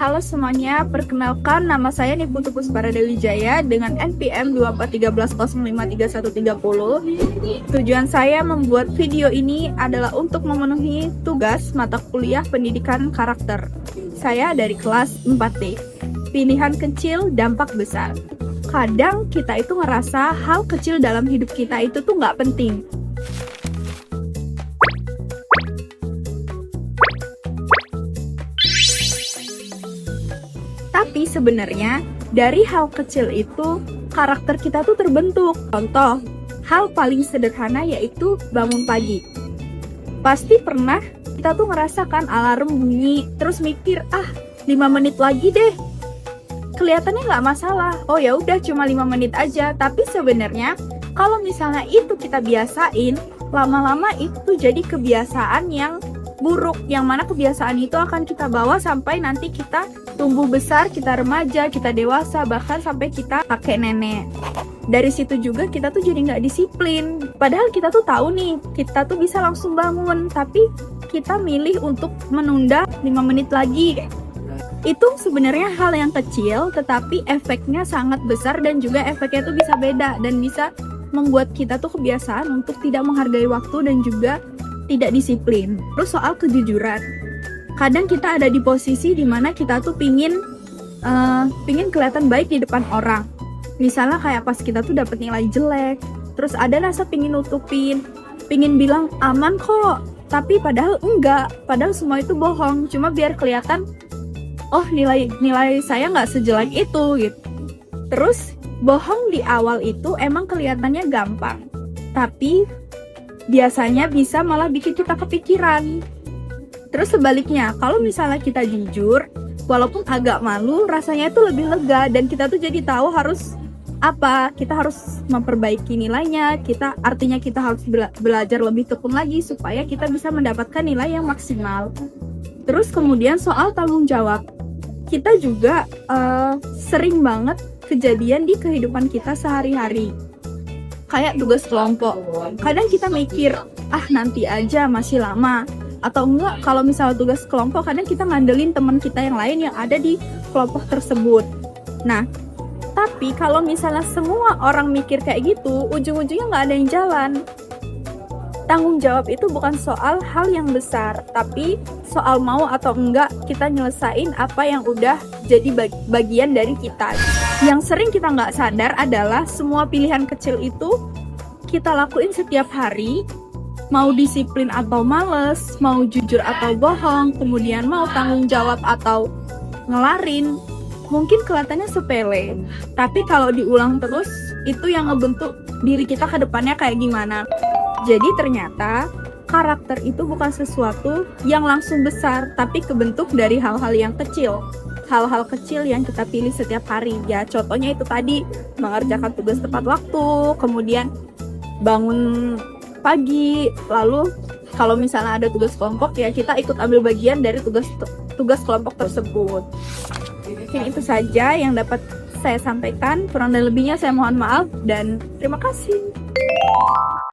Halo semuanya, perkenalkan nama saya Niputu Pusparadèwijaya dengan NPM 2413053130. Tujuan saya membuat video ini adalah untuk memenuhi tugas mata kuliah pendidikan karakter. Saya dari kelas 4D. Pilihan kecil, dampak besar. Kadang kita itu ngerasa hal kecil dalam hidup kita itu tuh nggak penting. Tapi sebenarnya dari hal kecil itu karakter kita tuh terbentuk. Contoh, hal paling sederhana yaitu bangun pagi. Pasti pernah kita tuh ngerasakan alarm bunyi, terus mikir, 5 menit lagi deh. Kelihatannya nggak masalah, oh ya udah cuma 5 menit aja. Tapi sebenarnya kalau misalnya itu kita biasain, lama-lama itu jadi kebiasaan yang buruk, yang mana kebiasaan itu akan kita bawa sampai nanti kita tumbuh besar, kita remaja, kita dewasa, bahkan sampai kita kakek nenek. Dari situ juga kita tuh jadi nggak disiplin. Padahal kita tuh tahu nih, kita tuh bisa langsung bangun, tapi kita milih untuk menunda 5 menit lagi. Itu sebenarnya hal yang kecil, tetapi efeknya sangat besar dan juga efeknya tuh bisa beda dan bisa membuat kita tuh kebiasaan untuk tidak menghargai waktu dan juga tidak disiplin. Terus soal kejujuran, kadang kita ada di posisi dimana kita tuh pingin kelihatan baik di depan orang. Misalnya kayak pas kita tuh dapet nilai jelek, terus ada rasa pingin nutupin, pingin bilang aman kok, tapi padahal enggak, padahal semua itu bohong, cuma biar kelihatan oh nilai saya nggak sejelek itu gitu. Terus bohong di awal itu emang kelihatannya gampang, tapi biasanya bisa malah bikin kita kepikiran. Terus sebaliknya, kalau misalnya kita jujur, walaupun agak malu, rasanya itu lebih lega dan kita tuh jadi tahu harus apa, kita harus memperbaiki nilainya, artinya kita harus belajar lebih tekun lagi supaya kita bisa mendapatkan nilai yang maksimal. Terus kemudian soal tanggung jawab, kita juga sering banget kejadian di kehidupan kita sehari-hari. Kayak tugas kelompok, kadang kita mikir, nanti aja masih lama. Atau enggak, kalau misalnya tugas kelompok, kadang kita ngandelin teman kita yang lain yang ada di kelompok tersebut. Nah, tapi kalau misalnya semua orang mikir kayak gitu, ujung-ujungnya nggak ada yang jalan. Tanggung jawab itu bukan soal hal yang besar, tapi soal mau atau enggak kita nyelesain apa yang udah jadi bagian dari kita. Yang sering kita nggak sadar adalah semua pilihan kecil itu kita lakuin setiap hari, mau disiplin atau males, mau jujur atau bohong, kemudian mau tanggung jawab atau ngelarin. Mungkin kelihatannya sepele, tapi kalau diulang terus, itu yang ngebentuk diri kita ke depannya kayak gimana. Jadi ternyata karakter itu bukan sesuatu yang langsung besar, tapi kebentuk dari hal-hal yang kecil. Hal-hal kecil yang kita pilih setiap hari. Ya contohnya itu tadi, mengerjakan tugas tepat waktu, kemudian bangun pagi, lalu kalau misalnya ada tugas kelompok ya kita ikut ambil bagian dari tugas kelompok tersebut. Mungkin itu saja yang dapat saya sampaikan, kurang dan lebihnya saya mohon maaf dan terima kasih.